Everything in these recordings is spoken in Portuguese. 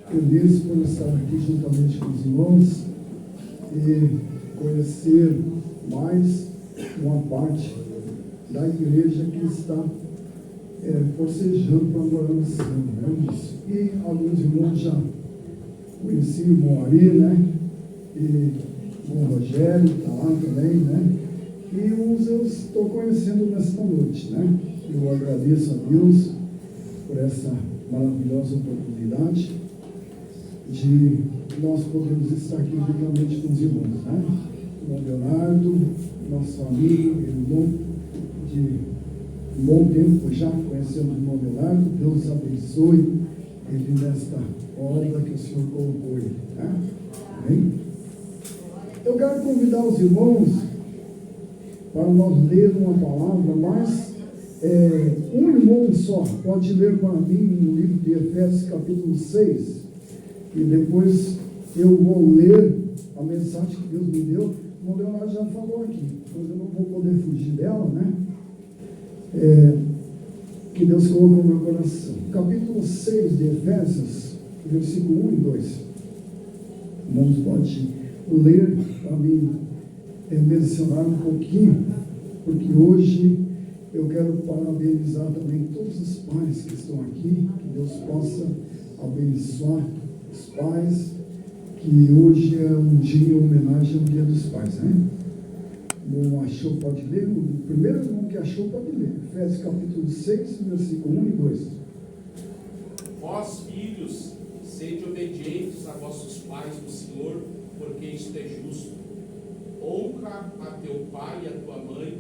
feliz por estar aqui juntamente com os irmãos e conhecer mais uma parte da igreja que está forcejando para morar no céu, né? E alguns irmãos já conheci o irmão Ari, né? E o irmão Rogério está lá também, né? E uns eu estou conhecendo nesta noite, né? Eu agradeço a Deus por essa maravilhosa oportunidade de nós podermos estar aqui juntamente com os irmãos, né? O irmão Leonardo, nosso amigo, irmão de um bom tempo já conhecemos o irmão Leonardo. Deus abençoe ele nesta obra que o Senhor colocou ele, né? Amém? Eu quero convidar os irmãos para nós ler uma palavra, mas um irmão só pode ler para mim no livro de Efésios capítulo 6, e depois eu vou ler a mensagem que Deus me deu. O Leonardo já falou aqui, mas eu não vou poder fugir dela, né? Que Deus colocou no meu coração. Capítulo 6 de Efésios, versículo 1 e 2. Irmãos, pode ler para mim mencionar um pouquinho, porque hoje eu quero parabenizar também todos os pais que estão aqui, que Deus possa abençoar os pais, que hoje é um dia em homenagem ao Dia dos Pais, né? Não achou, pode ler. O primeiro irmão que achou, pode ler. Efésios capítulo 6, versículo 1 e 2. Vós, filhos, sede obedientes a vossos pais no Senhor, porque isto é justo. Honra a teu pai e a tua mãe,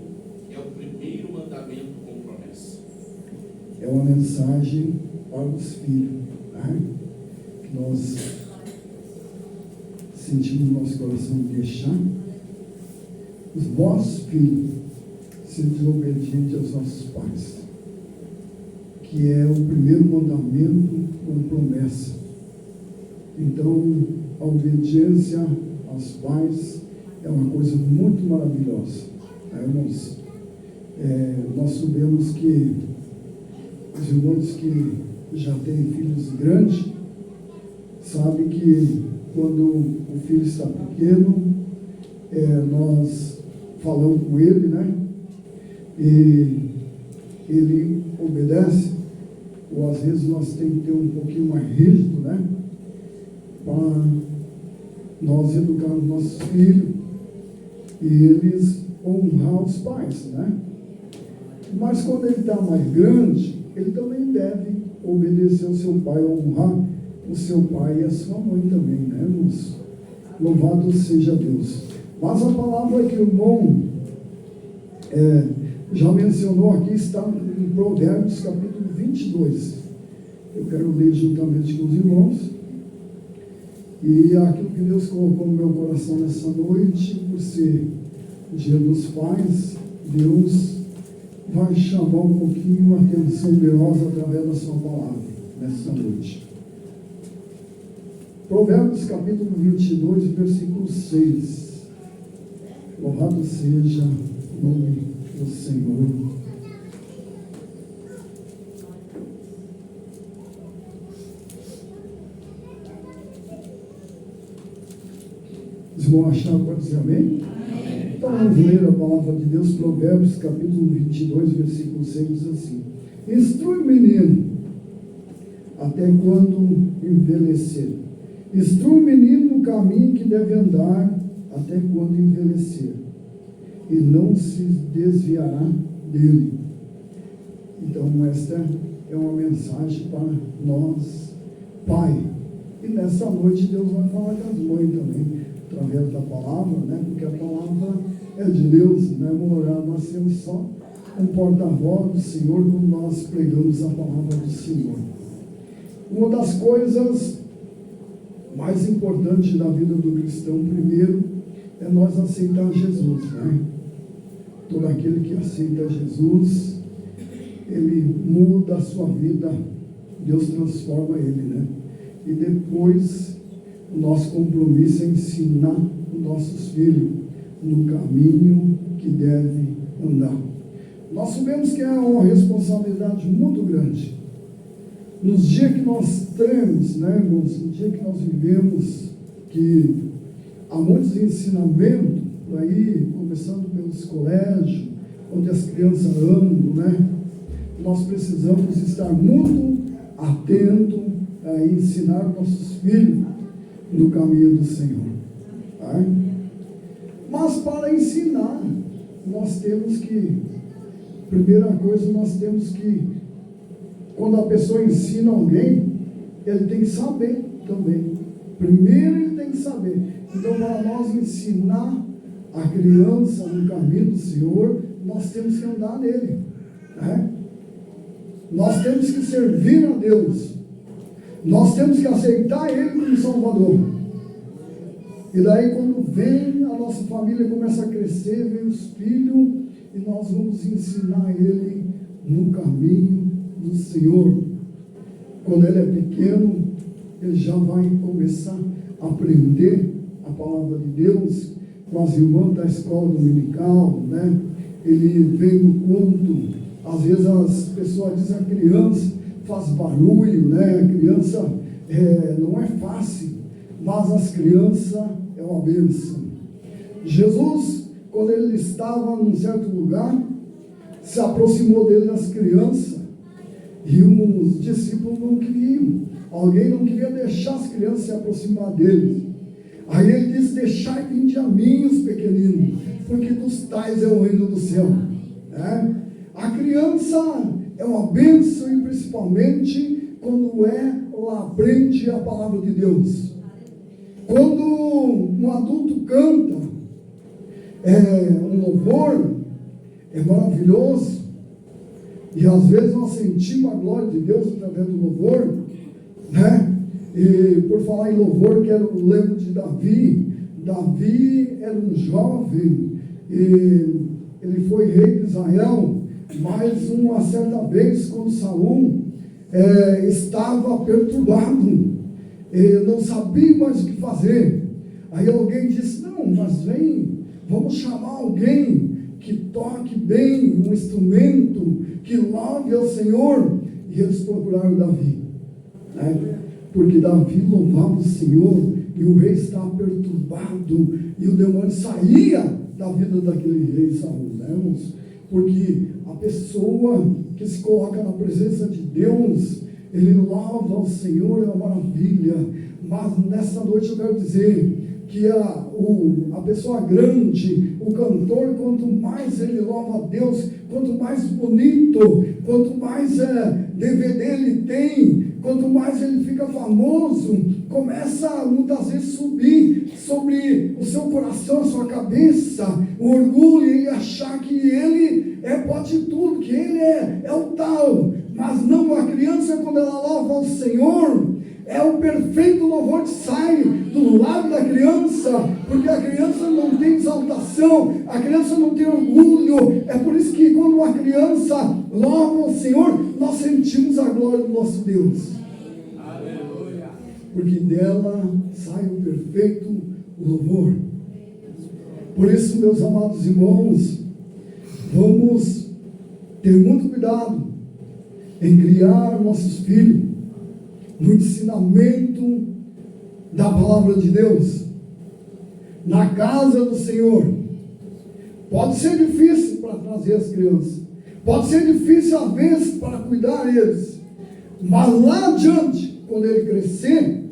que é o primeiro mandamento com promessa. É uma mensagem para os filhos, né? Que nós sentimos no nosso coração deixar. Os vossos filhos sejam obedientes aos nossos pais, que é o primeiro mandamento com promessa. Então, a obediência aos pais é uma coisa muito maravilhosa, né, irmãos? Nós sabemos que os irmãos que já têm filhos grandes sabem que quando o filho está pequeno, nós falamos com ele, né? E ele obedece, ou às vezes nós temos que ter um pouquinho mais rígido, né? Para nós educarmos nossos filhos e eles honrar os pais, né? Mas quando ele está mais grande, ele também deve obedecer ao seu pai, honrar o seu pai e a sua mãe também, né, irmãos? Louvado seja Deus. Mas a palavra que o irmão já mencionou aqui está em Provérbios capítulo 22. Eu quero ler juntamente com os irmãos. E aquilo que Deus colocou no meu coração nessa noite, por ser Dia dos Pais, Deus vai chamar um pouquinho a atenção de nós através da sua palavra nessa noite. Provérbios capítulo 22, versículo 6. Louvado seja o nome do Senhor. Os irmãos acharam para dizer amém? Amém? Então vamos ler a palavra de Deus, Provérbios capítulo 22, versículo 6, diz assim: Instrui o menino até quando envelhecer. Instrui o menino no caminho que deve andar até quando envelhecer, e não se desviará dele. Então esta é uma mensagem para nós, pai. E nessa noite Deus vai falar com as mães também, através da palavra, né? Porque a palavra é de Deus, né? Nós temos só um porta-voz do Senhor quando nós pregamos a palavra do Senhor. Uma das coisas mais importantes da vida do cristão, primeiro, é nós aceitar Jesus, né? Todo aquele que aceita Jesus, ele muda a sua vida, Deus transforma ele, né? E depois, o nosso compromisso é ensinar os nossos filhos no caminho que deve andar. Nós sabemos que é uma responsabilidade muito grande, nos dias que nós temos, né, irmãos, no dia que nós vivemos, que há muitos ensinamentos por aí, começando pelos colégios, onde as crianças andam, né? Nós precisamos estar muito atentos a ensinar nossos filhos no caminho do Senhor. Tá? Mas para ensinar, nós temos que, primeira coisa, nós temos que, quando a pessoa ensina alguém, ele tem que saber também. Primeiro ele tem que saber. Então, para nós ensinar a criança no caminho do Senhor, nós temos que andar nele. Né? Nós temos que servir a Deus. Nós temos que aceitar Ele como Salvador. E daí, quando vem a nossa família, começa a crescer, vem os filhos, e nós vamos ensinar ele no caminho do Senhor. Quando ele é pequeno, ele já vai começar a aprender a palavra de Deus com as irmãs da escola dominical, né? Ele vem no culto. Às vezes as pessoas dizem que a criança faz barulho, né? A criança não é fácil, mas as crianças é uma bênção. Jesus, quando ele estava num certo lugar, se aproximou dele das crianças, e os discípulos não queriam. Alguém não queria deixar as crianças se aproximar dele. Aí ele disse: deixai vinde a mim os pequeninos, porque dos tais é o reino do céu. Né? A criança é uma bênção, e principalmente quando ela aprende a palavra de Deus. Quando um adulto canta um louvor, é maravilhoso, e às vezes nós sentimos a glória de Deus através do louvor, né? E por falar em louvor, quero lembrar de Davi. Davi era um jovem, e ele foi rei de Israel, mas uma certa vez, quando Saul estava perturbado, não sabia mais o que fazer. Aí alguém disse: não, mas vem, vamos chamar alguém que toque bem um instrumento, que louve ao Senhor. E eles procuraram Davi, né? Porque Davi louvava o Senhor, e o rei estava perturbado, e o demônio saía da vida daquele rei Saul, né, irmãos? Porque a pessoa que se coloca na presença de Deus, ele louva ao Senhor, é uma maravilha. Mas nessa noite eu quero dizer que a pessoa grande, o cantor, quanto mais ele louva a Deus, quanto mais bonito, quanto mais DVD ele tem, quanto mais ele fica famoso, começa muitas vezes subir sobre o seu coração, a sua cabeça, o orgulho, e ele achar que ele pode tudo, que ele é o tal. Mas não, a criança, quando ela louva ao Senhor, é o perfeito louvor que sai do lábio da criança, porque a criança não tem exaltação, a criança não tem orgulho. É por isso que quando uma criança louva ao Senhor, nós sentimos a glória do nosso Deus. Aleluia. Porque dela sai o perfeito louvor. Por isso, meus amados irmãos, vamos ter muito cuidado em criar nossos filhos no ensinamento da palavra de Deus, na casa do Senhor. Pode ser difícil para trazer as crianças, pode ser difícil às vezes para cuidar deles, mas lá adiante, quando ele crescer,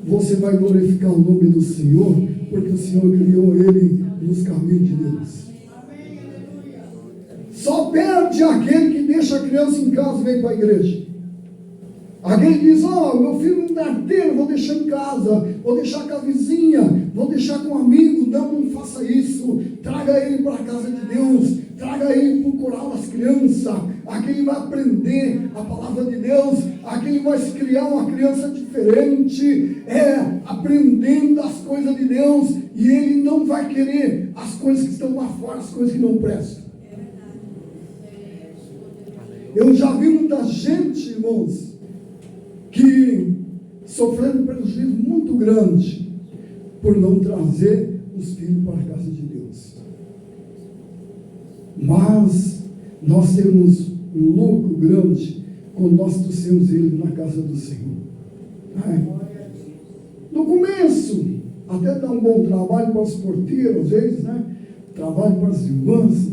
você vai glorificar o nome do Senhor, porque o Senhor criou ele nos caminhos de Deus. Só perde aquele que deixa a criança em casa e vem para a igreja. Alguém diz: meu filho não dá tempo, vou deixar em casa, vou deixar com a vizinha, vou deixar com um amigo. Não faça isso. Traga ele para a casa de Deus, traga ele para o coral das crianças. Aqui ele vai aprender a palavra de Deus, aqui ele vai se criar uma criança diferente, aprendendo as coisas de Deus, e ele não vai querer as coisas que estão lá fora, as coisas que não prestam. Eu já vi muita gente, irmãos, que sofreram um prejuízo muito grande por não trazer os filhos para a casa de Deus. Mas nós temos um lucro grande quando nós trouxemos ele na casa do Senhor. No começo, até dá um bom trabalho para os porteiros, às vezes, trabalho para as irmãs,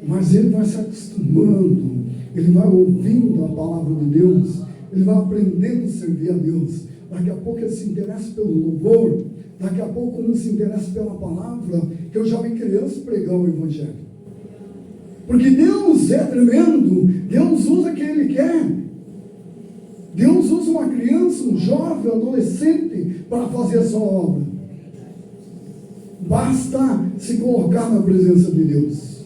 mas ele vai se acostumando, ele vai ouvindo a palavra de Deus, ele vai aprendendo a servir a Deus. Daqui a pouco ele se interessa pelo louvor, daqui a pouco não se interessa pela palavra, que eu já vi criança pregar o Evangelho. Porque Deus é tremendo, Deus usa quem Ele quer. Deus usa uma criança, um jovem, um adolescente para fazer a sua obra. Basta se colocar na presença de Deus.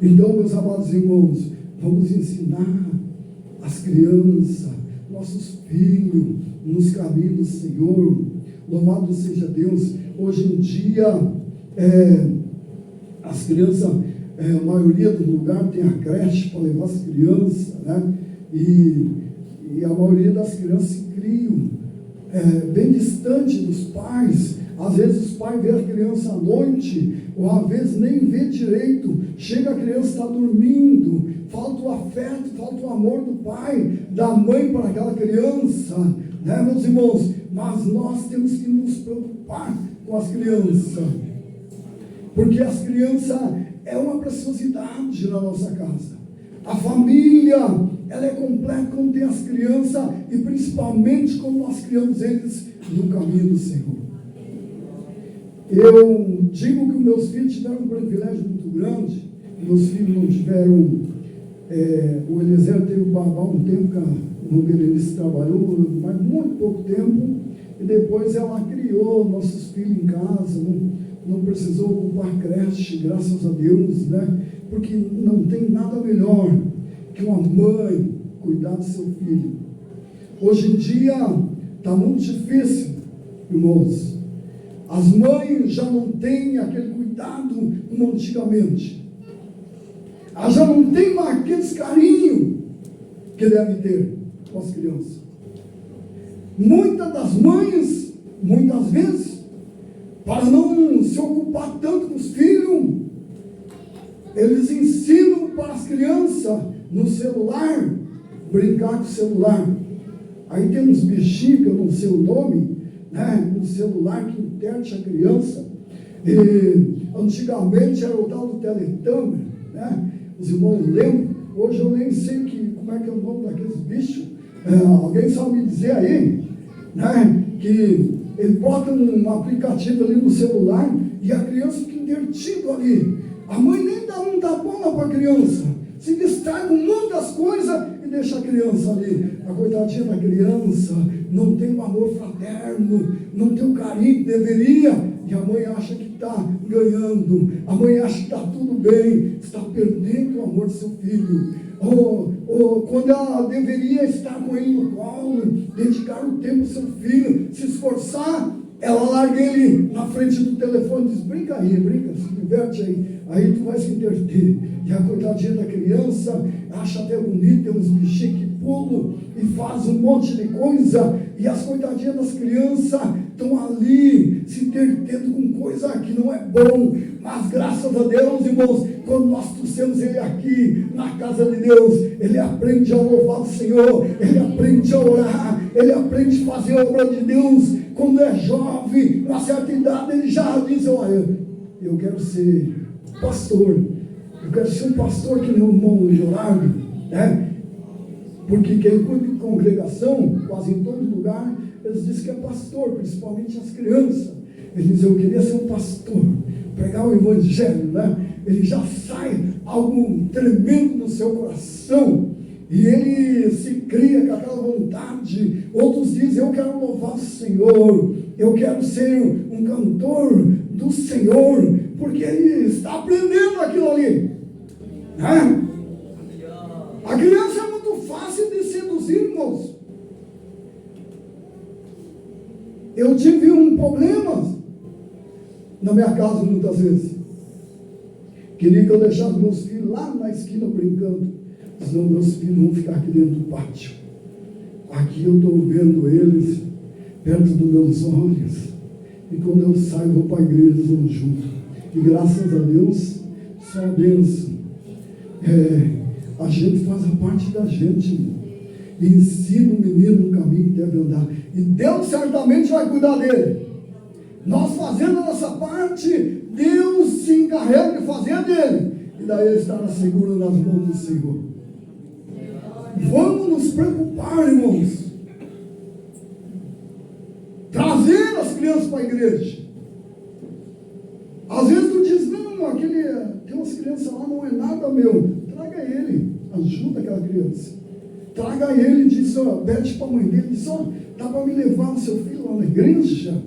Então, meus amados irmãos, vamos ensinar as crianças, nossos filhos, nos caminhos do Senhor. Louvado seja Deus. Hoje em dia, as crianças, a maioria do lugar tem a creche para levar as crianças, e a maioria das crianças se criam bem distante dos pais. Às vezes os pais vê a criança à noite, ou às vezes nem vê direito. Chega, a criança está dormindo, falta o afeto, falta o amor do pai, da mãe para aquela criança, meus irmãos? Mas nós temos que nos preocupar com as crianças, porque as crianças é uma preciosidade na nossa casa. A família, ela é completa quando tem as crianças, e principalmente quando nós criamos eles no caminho do Senhor. Eu digo que meus filhos tiveram um privilégio muito grande. Meus filhos não tiveram, o Eliezer teve o babá um tempo, que a Berenice trabalhou, mas muito pouco tempo, e depois ela criou nossos filhos em casa, não precisou ocupar creche, graças a Deus, porque não tem nada melhor que uma mãe cuidar do seu filho. Hoje em dia está muito difícil, irmãos. As mães já não têm aquele cuidado como antigamente. Elas já não têm mais aqueles carinhos que devem ter com as crianças. Muitas das mães, muitas vezes, para não se ocupar tanto com os filhos, eles ensinam para as crianças no celular, brincar com o celular. Aí tem uns bichinhos, que eu não sei o nome, no celular que interte a criança. E antigamente era o tal do Teletubbies, os irmãos lembram. Hoje eu nem sei como é que é o nome daqueles bichos. Alguém sabe me dizer aí, que ele bota um aplicativo ali no celular e a criança fica intertida ali. A mãe nem dá um tapão para a criança, se distrai com muitas coisas e deixa a criança ali. A coitadinha da criança não tem o amor fraterno, não tem o carinho que deveria, e a mãe acha que está ganhando, a mãe acha que está tudo bem, está perdendo o amor do seu filho. Quando ela deveria estar com ele no colo, dedicar o tempo ao seu filho, se esforçar, ela larga ele na frente do telefone e diz: brinca aí, brinca, se diverte aí tu vai se entreter. E a coitadinha da criança acha até bonito, tem uns bichinhos que pulam e fazem um monte de coisa, e as coitadinhas das crianças estão ali se entretendo com coisa que não é bom. Mas graças a Deus, irmãos, quando nós trouxemos ele aqui na casa de Deus, ele aprende a louvar o Senhor, ele aprende a orar, ele aprende a fazer a obra de Deus. Quando é jovem, uma certa idade, ele já diz: olha, eu quero ser pastor, eu quero ser um pastor que nem o irmão Gerardo, porque quem cuida de congregação, quase em todo lugar, eles dizem que é pastor, principalmente as crianças. Ele diz: eu queria ser um pastor, pregar o evangelho, Ele já sai algo tremendo no seu coração, e ele se cria com aquela vontade. Outros dizem: eu quero louvar o Senhor, eu quero ser um cantor do Senhor, porque ele está aprendendo aquilo ali. A criança é muito fácil de seduzir, irmãos. Eu tive um problema na minha casa muitas vezes. Queria que eu deixasse meus filhos lá na esquina brincando. Senão meus filhos vão ficar aqui dentro do pátio. Aqui eu estou vendo eles perto dos meus olhos. E quando eu saio, vou para a igreja, eles vão junto. E graças a Deus, só a bênção. A gente faz a parte da gente. e ensina o menino no caminho que deve andar. E Deus certamente vai cuidar dele. Nós fazendo a nossa parte, Deus se encarrega de fazer dele. E daí ele estará seguro nas mãos do Senhor. Vamos nos preocupar, irmãos. Trazer as crianças para a igreja. Às vezes tu diz, não, tem umas crianças lá, não é nada meu. Traga ele, ajuda aquela criança. Traga ele e diz, pede para a mãe dele, diz, dá para me levar o seu filho lá na igreja?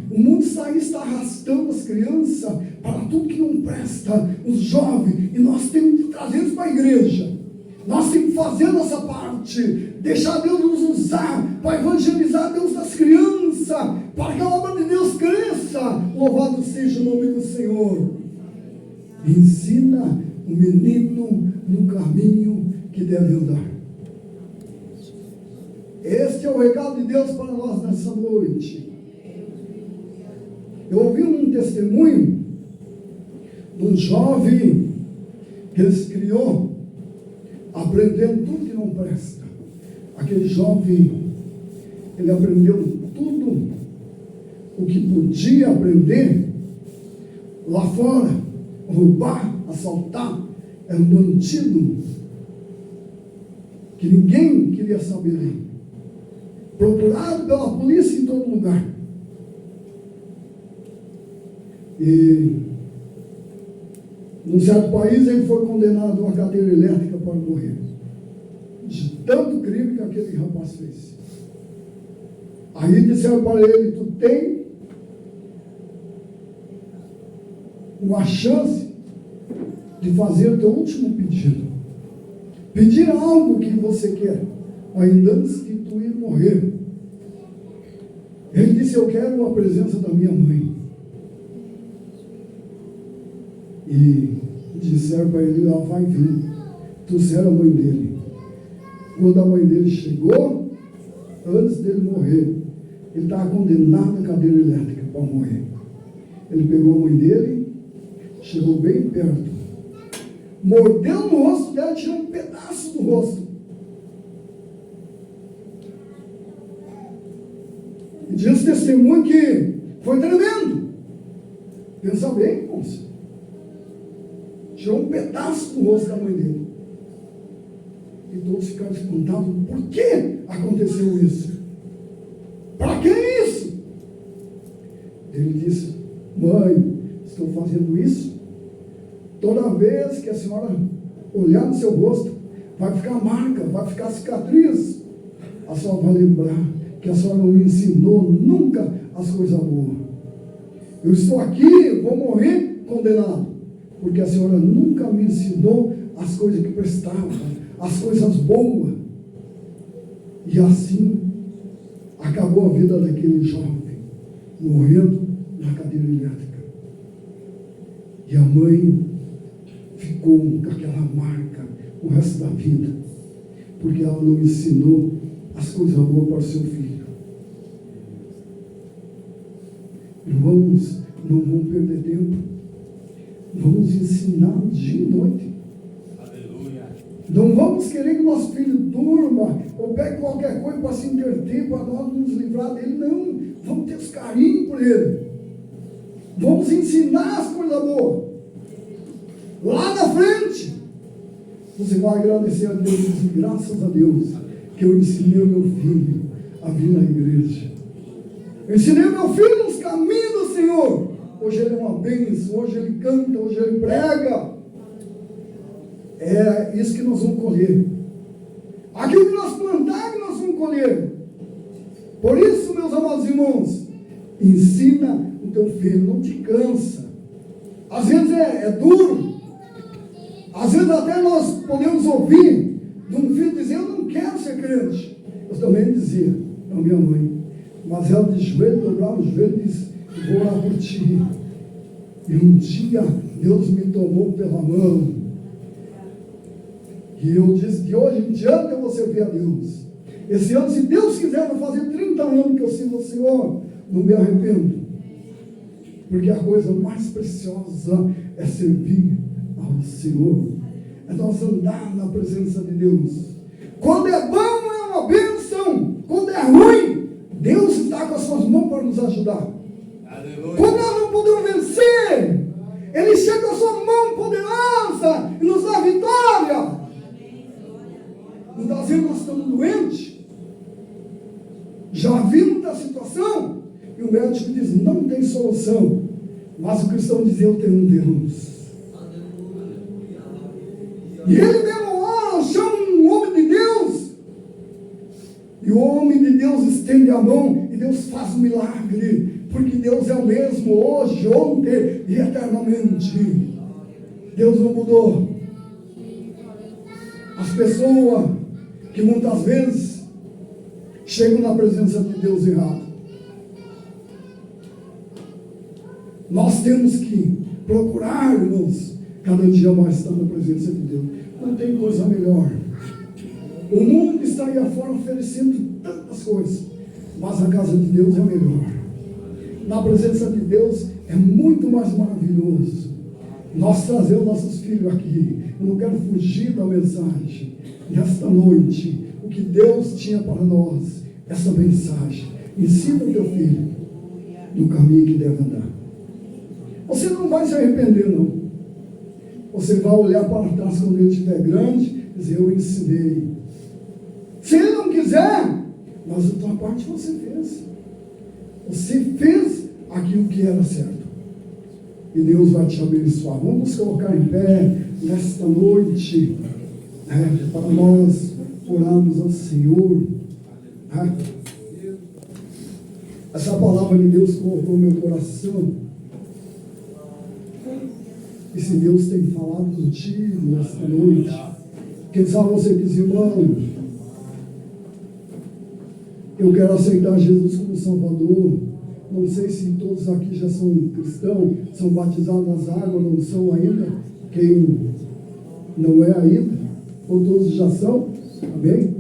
O mundo está arrastando as crianças para tudo que não presta, os jovens, e nós temos que trazer eles para a igreja. Nós temos que fazer a nossa parte, deixar Deus nos usar para evangelizar Deus das crianças, para que a obra de Deus cresça. Louvado seja o nome do Senhor. Ensina o menino no caminho que deve andar. Este é o recado de Deus para nós nessa noite. Eu ouvi um testemunho de um jovem que ele se criou aprendendo tudo que não presta. Aquele jovem, ele aprendeu tudo o que podia aprender lá fora. Roubar, assaltar, era um bandido que ninguém queria saber dele. Procurado pela polícia em todo lugar. E num certo país ele foi condenado a uma cadeira elétrica para morrer, de tanto crime que aquele rapaz fez. Aí disseram para ele, tu tem uma chance de fazer o teu último pedido, pedir algo que você quer, ainda antes de tu ir morrer. Ele disse, eu quero a presença da minha mãe. E disseram para ele, ela vai vir. Trouxeram a mãe dele. Quando a mãe dele chegou, antes dele morrer, ele estava condenado à cadeira elétrica para morrer. Ele pegou a mãe dele, chegou bem perto, mordeu no rosto dela, tirou um pedaço do rosto. E diz o testemunho que foi tremendo. Pensa bem, moça. Tirou um pedaço do rosto da mãe dele. E todos ficaram espantados. Por que aconteceu isso? Para que isso? Ele disse, mãe, estou fazendo isso. Toda vez que a senhora olhar no seu rosto, vai ficar marca, vai ficar cicatriz. A senhora vai lembrar que a senhora não me ensinou nunca as coisas boas. Eu estou aqui, vou morrer condenado, porque a senhora nunca me ensinou as coisas que prestavam, as coisas boas. E assim acabou a vida daquele jovem, morrendo na cadeira elétrica. E a mãe ficou com aquela marca o resto da vida, porque ela não ensinou as coisas boas para o seu filho. Irmãos, não vamos perder tempo. Vamos ensinar dia e noite. Aleluia. Não vamos querer que nosso filho durma ou pegue qualquer coisa para se entreter, para nós nos livrar dele. Não, vamos ter os carinhos por ele. Vamos ensinar as coisas boas. Lá na frente, você vai agradecer a Deus e dizer, graças a Deus que eu ensinei o meu filho a vir na igreja. Eu ensinei o meu filho nos caminhos do Senhor. Hoje ele é uma bênção, hoje ele canta, hoje ele prega. É isso que nós vamos colher. Aquilo que nós plantarmos, nós vamos colher. Por isso, meus amados irmãos, ensina o teu filho, não te cansa. Às vezes é duro. Às vezes até nós podemos ouvir de um filho dizer, eu não quero ser crente. Eu também dizia, a minha mãe. Mas ela de joelho, dobrava os joelhos e disse, vou orar por ti. E um dia Deus me tomou pela mão. E eu disse, de hoje em diante eu vou servir a Deus. Esse ano, se Deus quiser, vai fazer 30 anos que eu sirvo ao Senhor. Não me arrependo. Porque a coisa mais preciosa é servir ao Senhor. É nós andar na presença de Deus. Quando é bom, é uma bênção. Quando é ruim, Deus está com as suas mãos para nos ajudar. Aleluia. Quando nós não podemos vencer, Ele chega com a sua mão poderosa e nos dá vitória. Muitas vezes nós estamos doentes, já vimos da situação, e o médico diz, não tem solução. Mas o cristão diz, eu tenho um Deus. E ele mesmo ora, chama um homem de Deus. E o homem de Deus estende a mão e Deus faz um milagre. Porque Deus é o mesmo hoje, ontem e eternamente. Deus não mudou. As pessoas que muitas vezes chegam na presença de Deus errado. Nós temos que procurar, irmãos, cada dia mais estar na presença de Deus. Não tem coisa melhor. O mundo está aí afora oferecendo tantas coisas, mas a casa de Deus é melhor. Na presença de Deus é muito mais maravilhoso. Nós trazemos nossos filhos aqui. Eu não quero fugir da mensagem. Nesta noite, o que Deus tinha para nós, essa mensagem. Ensina o teu filho no caminho que deve andar. Você não vai se arrepender, não. Você vai olhar para trás quando ele estiver grande e dizer, eu ensinei. Se ele não quiser, mas a tua parte você fez. Você fez aquilo que era certo. E Deus vai te abençoar. Vamos nos colocar em pé nesta noite, para nós orarmos ao Senhor. Essa palavra de Deus colocou no meu coração. E se Deus tem falado contigo nesta noite, quem sabe você diz, irmão, eu quero aceitar Jesus como Salvador. Não sei se todos aqui já são cristãos, são batizados nas águas, não são ainda. Quem não é ainda, ou todos já são, amém?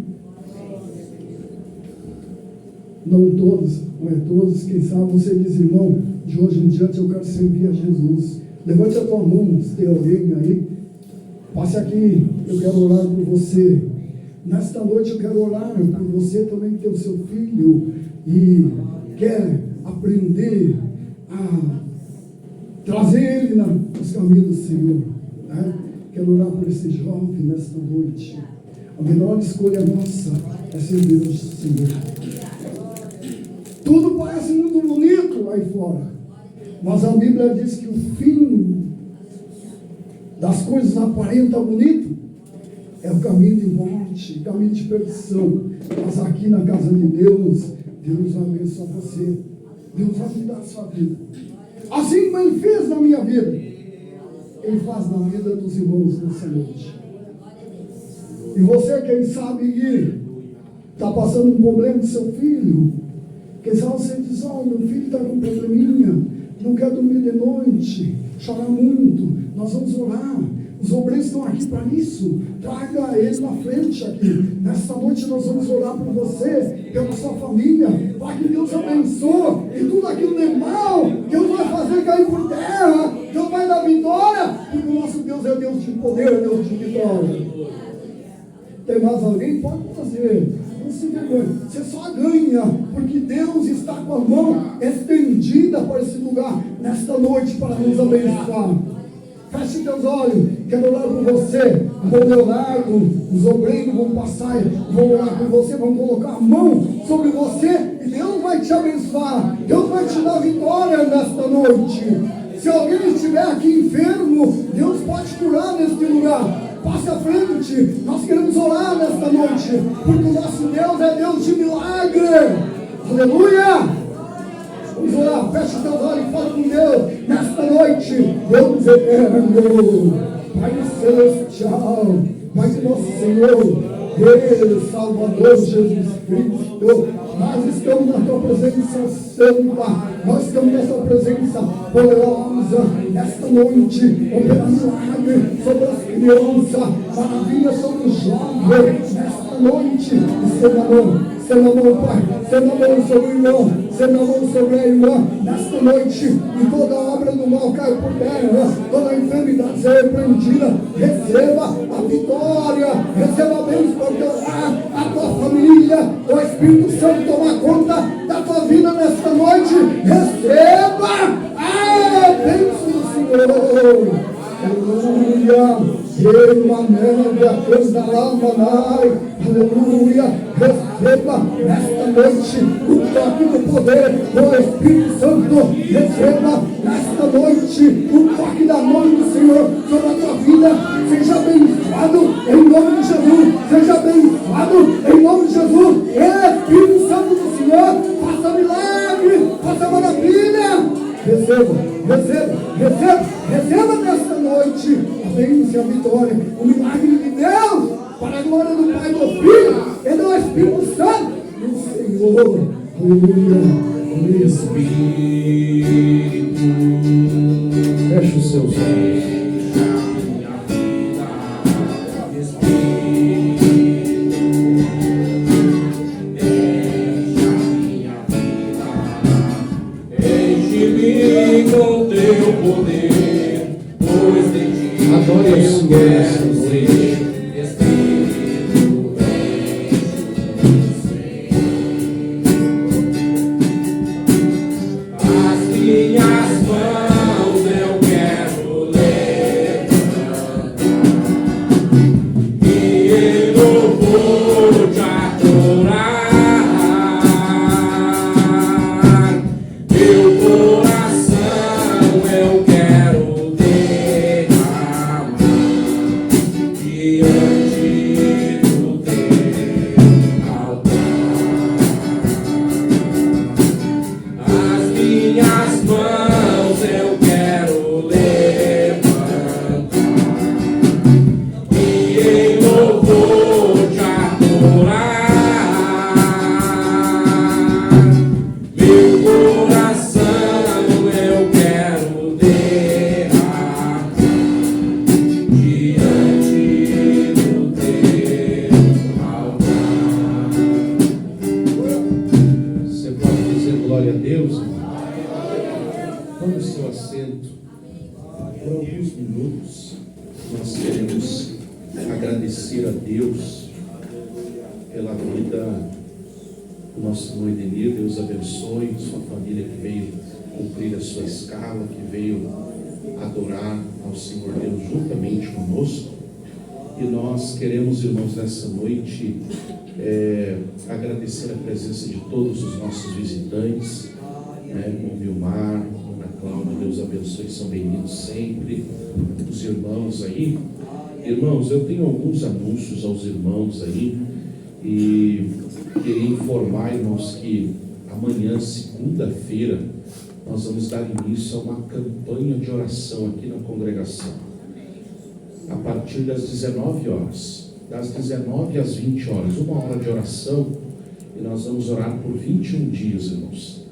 Não todos, não é todos. Quem sabe você diz, irmão, de hoje em diante eu quero servir a Jesus. Levante a tua mão, se tem alguém aí. Passe aqui, eu quero orar por você. Nesta noite eu quero orar por você também que tem o seu filho e quer aprender a trazer ele nos caminhos do Senhor. Quero orar por esse jovem nesta noite. A melhor escolha nossa é servir ao Senhor. Tudo parece muito bonito aí fora. Mas a Bíblia diz que o fim das coisas aparenta bonito, é o caminho de morte, caminho de perdição. Mas aqui na casa de Deus, Deus vai abençoar você. Deus vai mudar a sua vida. Assim como Ele fez na minha vida, Ele faz na vida dos irmãos nessa noite. E você, quem sabe que está passando um problema com seu filho, quem sabe você diz, meu filho está com um probleminha, não quer dormir de noite, chorar muito, nós vamos orar. Os obreiros estão aqui para isso. Traga eles na frente aqui. Nesta noite nós vamos orar por você, pela sua família, para que Deus abençoe e tudo aquilo de mal, Deus vai fazer cair por terra, Deus vai dar vitória, porque o nosso Deus é Deus de poder, é Deus de vitória. Tem mais alguém? Pode fazer. Não se vergonha. Você só ganha, porque Deus está com a mão estendida para esse lugar, nesta noite, para nos abençoar. Feche teus olhos, quero orar por você. Vou Leonardo, os obreiros vão passar, vão orar por você, vão colocar a mão sobre você e Deus vai te abençoar. Deus vai te dar vitória nesta noite. Se alguém estiver aqui enfermo, Deus pode curar neste lugar. Passe à frente, nós queremos orar nesta noite, porque o nosso Deus é Deus de milagre. Aleluia! Vamos orar, feche teus olhos e fale com Deus nesta noite. Deus eterno, Pai celestial, Pai de nosso Senhor, Deus Salvador Jesus Cristo, nós estamos na tua presença. presença santa, nós estamos nessa presença poderosa, esta noite, operando milagre sobre as crianças, maravilha sobre os jovens, nesta noite, estenda a mão, Pai, estenda a mão sobre o irmão, estenda a mão sobre a irmã, nesta noite, e toda obra do mal cai por terra, toda enfermidade seja repreendida, receba a vitória, receba a bênção para o teu lar, a tua família, o Espírito Santo toma conta da tua vida nesta noite, receba a bênção do Senhor, aleluia. Aleluia, receba nesta noite o toque do poder do Espírito Santo, receba nesta noite o toque da mão do Senhor sobre a tua vida, seja abençoado em nome de Jesus, seja abençoado em nome de Jesus, Espírito Santo do Senhor, faça milagre, faça maravilha, receba nesta noite a bênção, a vitória, o milagre de Deus, para a glória do Pai, do Filho e do Espírito Santo, do Senhor, aleluia, Espírito, feche os seus olhos. Adore ao Senhor nessa noite. As minhas mãos eu quero levantar e eu vou te adorar. Meu coração eu quero derramar diante do teu altar. As minhas mãos eu quero levantar e em louvor te adorar. Meu coração eu quero derramar diante do teu altar. Você pode dizer glória a Deus? Tome o seu assento. Por alguns minutos, nós queremos agradecer a Deus pela vida do nosso irmão Edenir. Deus abençoe sua família que veio cumprir a sua escala, que veio adorar ao Senhor Deus juntamente conosco. E nós queremos, irmãos, nessa noite agradecer a presença de todos os nossos visitantes, o Vilmar, a Ana Cláudia, Deus abençoe, são bem-vindos sempre, os irmãos aí. Irmãos, eu tenho alguns anúncios aos irmãos aí, e queria informar, irmãos, que amanhã, segunda-feira, nós vamos dar início a uma campanha de oração aqui na congregação, a partir das 19 horas, das 19 às 20 horas, 1 hora de oração, e nós vamos orar por 21 dias, irmãos.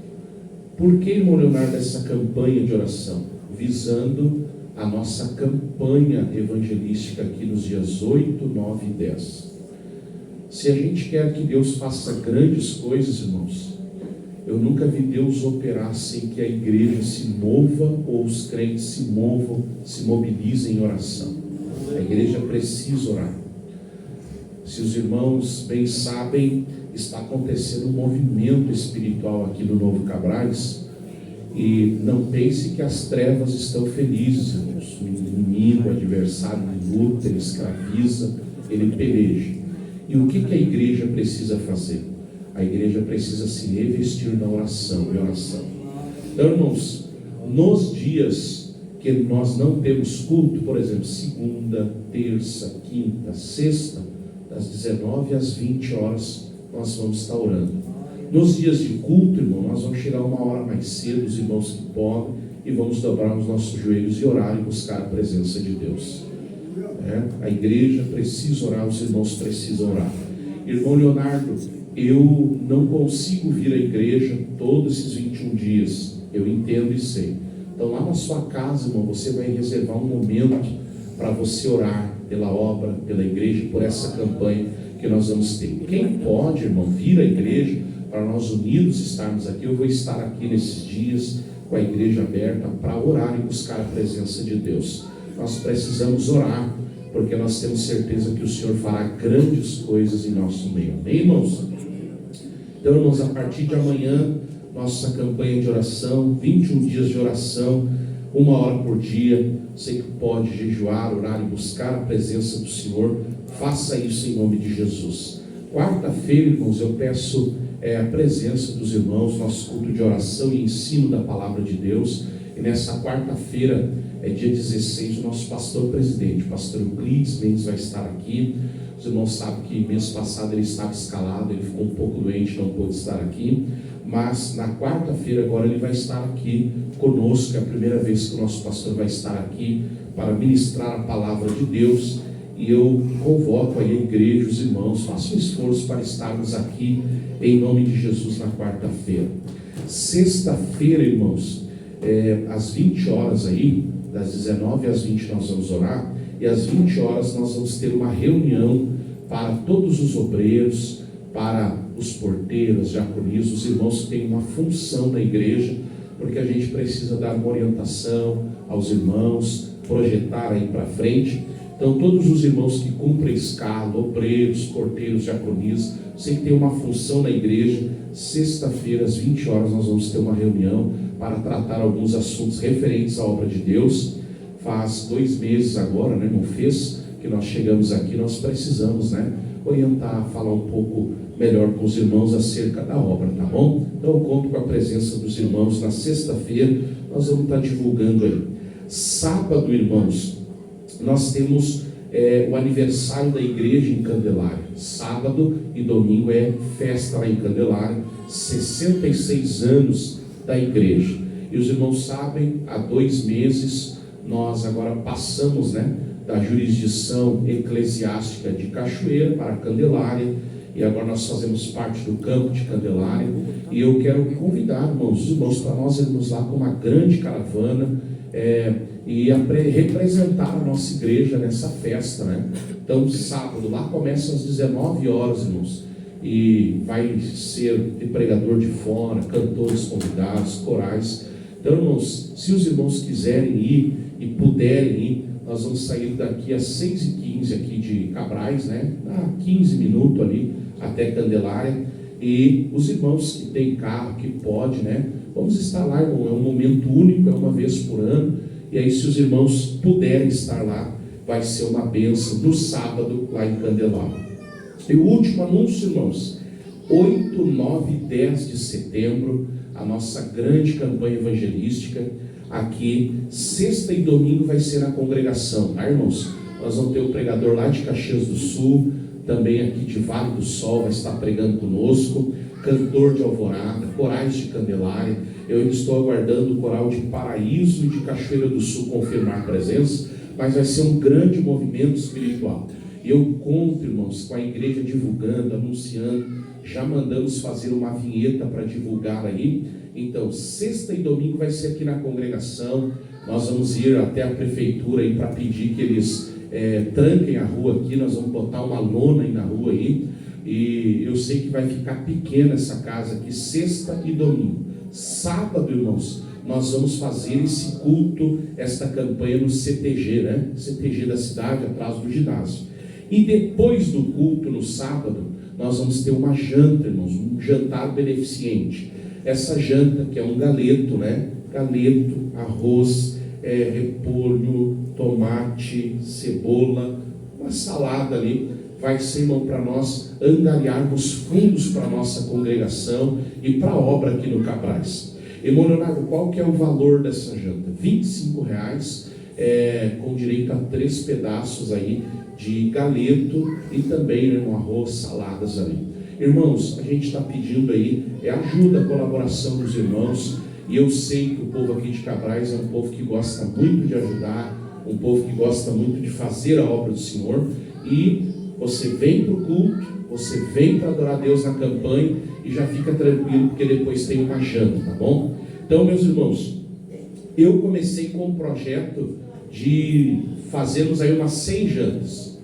Por que, irmão Leonardo, essa campanha de oração? Visando a nossa campanha evangelística aqui nos dias 8, 9 e 10. Se a gente quer que Deus faça grandes coisas, irmãos, eu nunca vi Deus operar sem que a igreja se mova ou os crentes se movam, se mobilizem em oração. A igreja precisa orar. Se os irmãos bem sabem, está acontecendo um movimento espiritual aqui no Novo Cabrais, e não pense que as trevas estão felizes, irmãos. O inimigo, o adversário, ele luta, ele escraviza, ele peleja. E o que a igreja precisa fazer? A igreja precisa se revestir na oração e oração. Então, irmãos, nos dias que nós não temos culto, por exemplo, segunda, terça, quinta, sexta, das 19 às 20 horas, nós vamos estar orando. Nos dias de culto, irmão, nós vamos chegar 1 hora mais cedo, os irmãos que podem, e vamos dobrar os nossos joelhos e orar e buscar a presença de Deus. A igreja precisa orar, os irmãos precisam orar. Irmão Leonardo, eu não consigo vir à igreja todos esses 21 dias, eu entendo e sei. Então lá na sua casa, irmão, você vai reservar um momento para você orar pela obra, pela igreja, por essa campanha que nós vamos ter. Quem pode, irmão, vir à igreja, para nós unidos estarmos aqui, eu vou estar aqui nesses dias com a igreja aberta para orar e buscar a presença de Deus. Nós precisamos orar, porque nós temos certeza que o Senhor fará grandes coisas em nosso meio. Amém, irmãos? Então, irmãos, a partir de amanhã, nossa campanha de oração, 21 dias de oração, 1 hora por dia. Você que pode jejuar, orar e buscar a presença do Senhor, faça isso em nome de Jesus. Quarta-feira, irmãos, eu peço a presença dos irmãos, nosso culto de oração e ensino da palavra de Deus. E nessa quarta-feira, dia 16, o nosso pastor presidente, o pastor Euclides Mendes, vai estar aqui. Os irmãos sabem que mês passado ele estava escalado, ele ficou um pouco doente, não pôde estar aqui. Mas na quarta-feira agora ele vai estar aqui conosco. É a primeira vez que o nosso pastor vai estar aqui para ministrar a palavra de Deus. E eu convoco aí a igreja, os irmãos, façam um esforço para estarmos aqui em nome de Jesus na quarta-feira. Sexta-feira, irmãos, às 20 horas aí, das 19 às 20 nós vamos orar, e às 20 horas nós vamos ter uma reunião para todos os obreiros, para os porteiros, diaconistas, os irmãos que têm uma função na igreja, porque a gente precisa dar uma orientação aos irmãos, projetar aí para frente. Então todos os irmãos que cumprem escala, obreiros, porteiros, diaconistas, você que tem uma função na igreja, sexta-feira às 20 horas nós vamos ter uma reunião para tratar alguns assuntos referentes à obra de Deus. Faz 2 meses agora, né, não fez, que nós chegamos aqui, nós precisamos, né, orientar, falar um pouco melhor com os irmãos acerca da obra, tá bom? Então eu conto com a presença dos irmãos na sexta-feira, nós vamos estar divulgando aí. Sábado, irmãos, nós temos o aniversário da igreja em Candelária. Sábado e domingo é festa lá em Candelária, 66 anos da igreja. E os irmãos sabem, há 2 meses nós agora passamos, né, da jurisdição eclesiástica de Cachoeira para Candelária, e agora nós fazemos parte do campo de Candelária. E eu quero convidar, irmãos, os irmãos, para nós irmos lá com uma grande caravana e representar a nossa igreja nessa festa, né? Então sábado lá começa às 19 horas, irmãos, e vai ser de pregador de fora, cantores convidados, corais. Então, irmãos, se os irmãos quiserem ir e puderem ir, nós vamos sair daqui às 6h15 aqui de Cabrais, né? 15 minutos ali até Candelária. E os irmãos que têm carro, que pode, né? Vamos estar lá, irmão. É um momento único, é uma vez por ano. E aí, se os irmãos puderem estar lá, vai ser uma bênção no sábado lá em Candelária. E o último anúncio, irmãos, 8, 9 e 10 de setembro, a nossa grande campanha evangelística aqui, sexta e domingo vai ser na congregação, tá, irmãos? Nós vamos ter o pregador lá de Caxias do Sul, também aqui de Vale do Sol, vai estar pregando conosco, cantor de Alvorada, corais de Candelária. Eu ainda estou aguardando o coral de Paraíso e de Cachoeira do Sul confirmar presença, mas vai ser um grande movimento espiritual. E eu conto, irmãos, com a igreja divulgando, anunciando, já mandamos fazer uma vinheta para divulgar aí. Então, sexta e domingo vai ser aqui na congregação. Nós vamos ir até a prefeitura aí para pedir que eles tranquem a rua aqui. Nós vamos botar uma lona aí na rua aí. E eu sei que vai ficar pequena essa casa aqui, sexta e domingo. Sábado, irmãos, nós vamos fazer esse culto, esta campanha no CTG, né? CTG da cidade, atrás do ginásio. E depois do culto, no sábado, nós vamos ter uma janta, irmãos, um jantar beneficente. Essa janta, que é um galeto, né? Galeto, arroz, repolho, tomate, cebola, uma salada ali. Vai ser, irmão, para nós angariarmos fundos para a nossa congregação e para a obra aqui no Cabrais. Irmão Leonardo, qual que é o valor dessa janta? R$25, com direito a 3 pedaços aí de galeto e também, né, um arroz, saladas ali. Irmãos, a gente está pedindo aí ajuda, colaboração dos irmãos, e eu sei que o povo aqui de Cabrais é um povo que gosta muito de ajudar, um povo que gosta muito de fazer a obra do Senhor, e você vem para o culto, você vem para adorar a Deus na campanha e já fica tranquilo, porque depois tem uma janta, tá bom? Então, meus irmãos, eu comecei com um projeto de fazermos aí umas 100 jantas.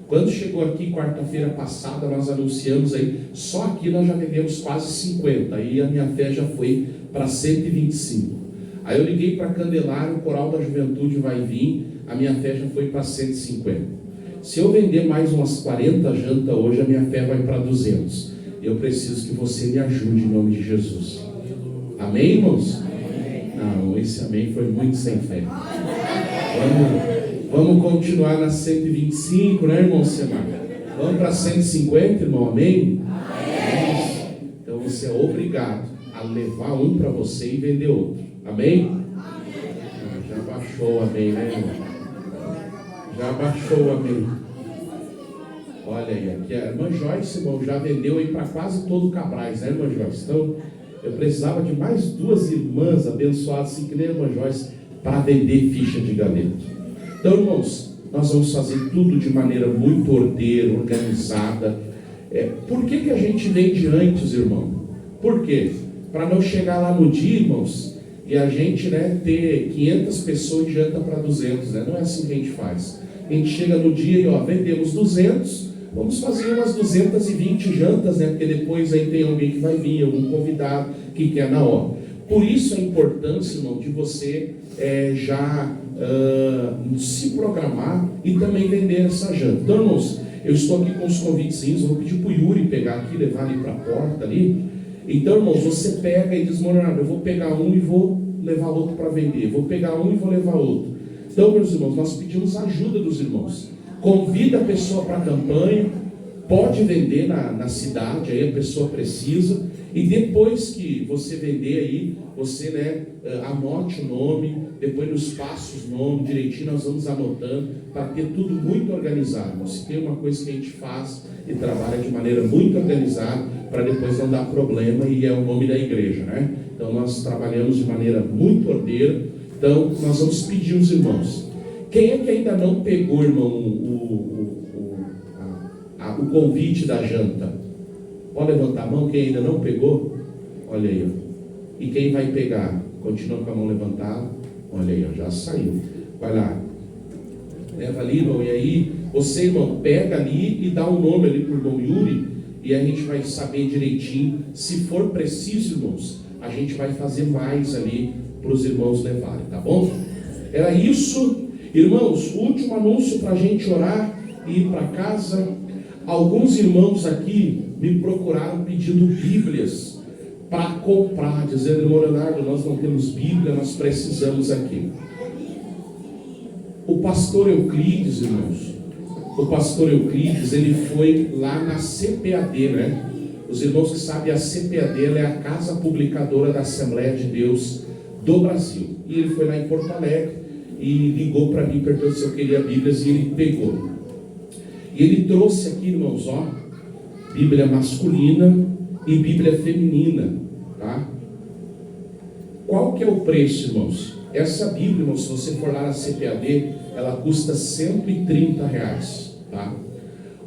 Quando chegou aqui quarta-feira passada, nós anunciamos aí, só aqui nós já vendemos quase 50, aí a minha fé já foi para 125. Aí eu liguei para Candelário, o Coral da Juventude vai vir, a minha fé já foi para 150. Se eu vender mais umas 40 jantas hoje, a minha fé vai para 200. Eu preciso que você me ajude em nome de Jesus. Amém, irmãos? Não, esse amém foi muito sem fé. Vamos continuar na 125, né, irmão Semar? Vamos para 150, irmão, amém? Então você é obrigado a levar um para você e vender outro. Amém? Já baixou o amém, né, irmão? Já baixou o amém. Olha aí, aqui a irmã Joyce, irmão, já vendeu aí para quase todo o Cabrais, né, irmã Joyce? Então, eu precisava de mais 2 irmãs abençoadas, assim que nem a irmã Joyce, para vender ficha de galeto. Então, irmãos, nós vamos fazer tudo de maneira muito ordeira, organizada. Por que a gente vende antes, irmão? Por quê? Para não chegar lá no dia, irmãos, e a gente, ter 500 pessoas e janta para 200, né? Não é assim que a gente faz. A gente chega no dia e, vendemos 200, vamos fazer umas 220 jantas, né? Porque depois aí tem alguém que vai vir, algum convidado que quer na hora. Por isso a importância, irmão, de você já se programar e também vender essa janta. Então, irmãos, eu estou aqui com os convitezinhos, vou pedir para o Yuri pegar aqui, levar ali para a porta ali. Então, irmãos, você pega e diz, Leonardo, eu vou pegar um e vou levar outro para vender, vou pegar um e vou levar outro. Então, meus irmãos, nós pedimos a ajuda dos irmãos. Convida a pessoa para a campanha, pode vender na cidade, aí a pessoa precisa, e depois que você vender aí, você anote o nome, depois nos passa o nome direitinho, nós vamos anotando, para ter tudo muito organizado. Se tem uma coisa que a gente faz e trabalha de maneira muito organizada, para depois não dar problema, e é o nome da igreja, né? Então nós trabalhamos de maneira muito ordeira. Então nós vamos pedir aos irmãos. Quem é que ainda não pegou, irmão, o convite da janta? Pode levantar a mão quem ainda não pegou? Olha aí, ó. E quem vai pegar? Continua com a mão levantada. Olha aí, ó, já saiu. Vai lá. Leva ali, irmão, e aí você, irmão, pega ali e dá um nome ali para o irmão Yuri, e a gente vai saber direitinho. Se for preciso, irmãos, a gente vai fazer mais ali para os irmãos levarem, tá bom? Era isso, irmãos. Último anúncio para a gente orar e ir para casa. Alguns irmãos aqui me procuraram pedindo Bíblias para comprar, dizendo, irmão Leonardo, nós não temos Bíblia, nós precisamos aqui. O pastor Euclides, irmãos, o pastor Euclides, ele foi lá na CPAD, né? Os irmãos que sabem, a CPAD ela é a Casa Publicadora da Assembleia de Deus do Brasil. E ele foi lá em Porto Alegre e ligou para mim, perguntou se eu queria Bíblias, e ele pegou. E ele trouxe aqui, irmãos, ó, Bíblia masculina e Bíblia feminina, tá? Qual que é o preço, irmãos? Essa Bíblia, irmãos, se você for lá na CPAD, ela custa R$130, tá?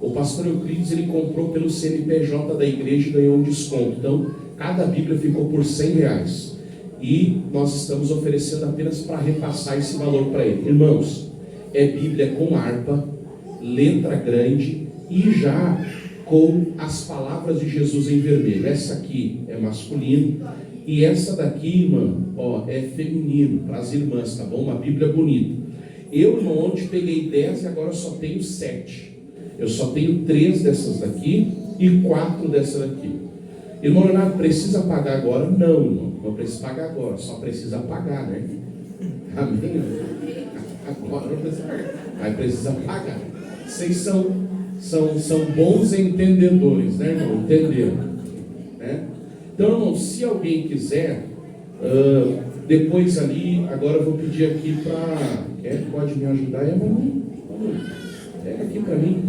O pastor Euclides, ele comprou pelo CNPJ da igreja e ganhou um desconto. Então, cada Bíblia ficou por R$100. E nós estamos oferecendo apenas para repassar esse valor para ele. Irmãos, é Bíblia com harpa, letra grande e já com as palavras de Jesus em vermelho. Essa aqui é masculino e essa daqui, irmã, ó, é feminino, para as irmãs, tá bom? Uma Bíblia bonita. Eu, irmão, ontem peguei 10 e agora eu só tenho 7. Eu só tenho 3 dessas daqui e 4 dessas daqui. Irmão Leonardo, precisa pagar agora? Não, irmão, não precisa pagar agora, só precisa pagar, né? Amém? Agora não precisa pagar, mas precisa pagar. Vocês são bons entendedores, né, irmão? Entenderam? Né? Então, irmão, se alguém quiser, depois ali, agora eu vou pedir aqui para... Quem pode me ajudar? Pega aqui para mim.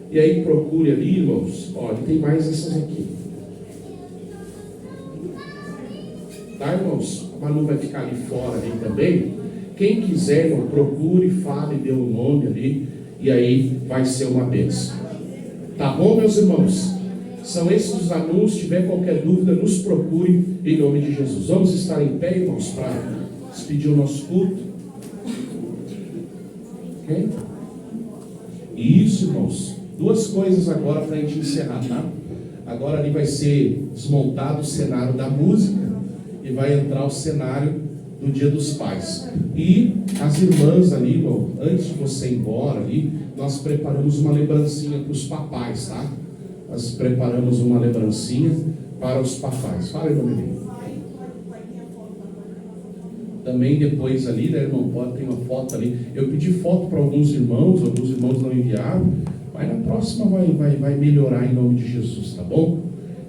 E aí procure ali, irmãos. Olha, tem mais essas aqui. Tá, irmãos? A Manu vai ficar ali fora ali também. Quem quiser, irmão, procure, fale, dê um nome ali. e aí vai ser uma bênção. Tá bom, meus irmãos? São esses os anúncios. Se tiver qualquer dúvida, nos procure em nome de Jesus. Vamos estar em pé, irmãos, para despedir o nosso culto. Ok? Isso, irmãos. Duas coisas agora para a gente encerrar, tá? Agora ali vai ser desmontado o cenário da música e vai entrar o cenário do Dia dos Pais. E as irmãs ali, irmão, antes de você ir embora ali, nós preparamos uma lembrancinha para os papais, tá? Nós preparamos uma lembrancinha para os papais. Fala, irmão menino. Também depois ali, né, irmão, pode ter uma foto ali. Eu pedi foto para alguns irmãos não enviaram, mas na próxima vai melhorar em nome de Jesus, tá bom?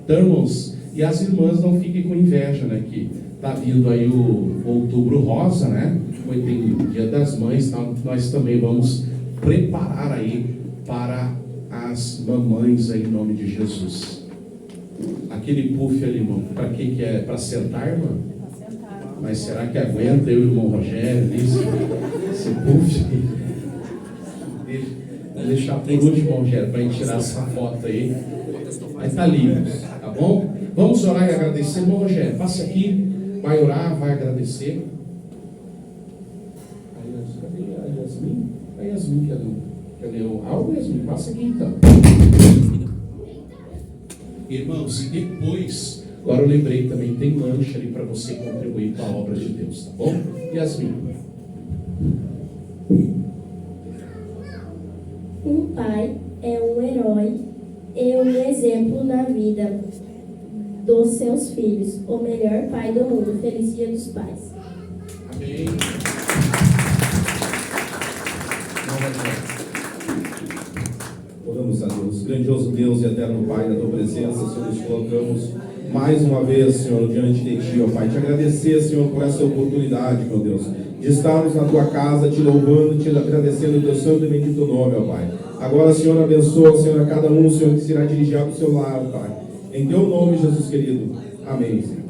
Então, irmãos, e as irmãs não fiquem com inveja, né, que tá vindo aí o Outubro Rosa, né? Tem Dia das Mães, tá? Nós também vamos preparar aí para as mamães aí em nome de Jesus. Aquele puff ali, irmão, para que é? Para sentar, irmã? Para sentar. Mas será que aguenta eu e o irmão Rogério isso? Esse puff? Vou deixar por último, Rogério, para a gente tirar essa foto aí. Mas tá livre, tá bom? Vamos orar e agradecer, irmão Rogério. Passe aqui, vai orar, vai agradecer. Cadê a Yasmin? A Yasmin quer ler algo, Yasmin? Passa aqui então. Irmãos, e depois, agora eu lembrei também, tem lanche ali para você contribuir com a obra de Deus, tá bom? Yasmin. Um pai é um herói e um exemplo na vida dos seus filhos. O melhor pai do mundo. Feliz Dia dos Pais. Amém. Oramos a Deus, grandioso Deus e eterno Pai, na Tua presença, Senhor, nos colocamos mais uma vez, Senhor, diante de Ti, ó Pai. Te agradecer, Senhor, por essa oportunidade, meu Deus, de estarmos na Tua casa, Te louvando, Te agradecendo o Teu santo e bendito nome, ó Pai. Agora, Senhor, abençoa, Senhor, a cada um, Senhor, que será dirigido ao seu lar, Pai. Em Teu nome, Jesus querido. Amém, Senhor.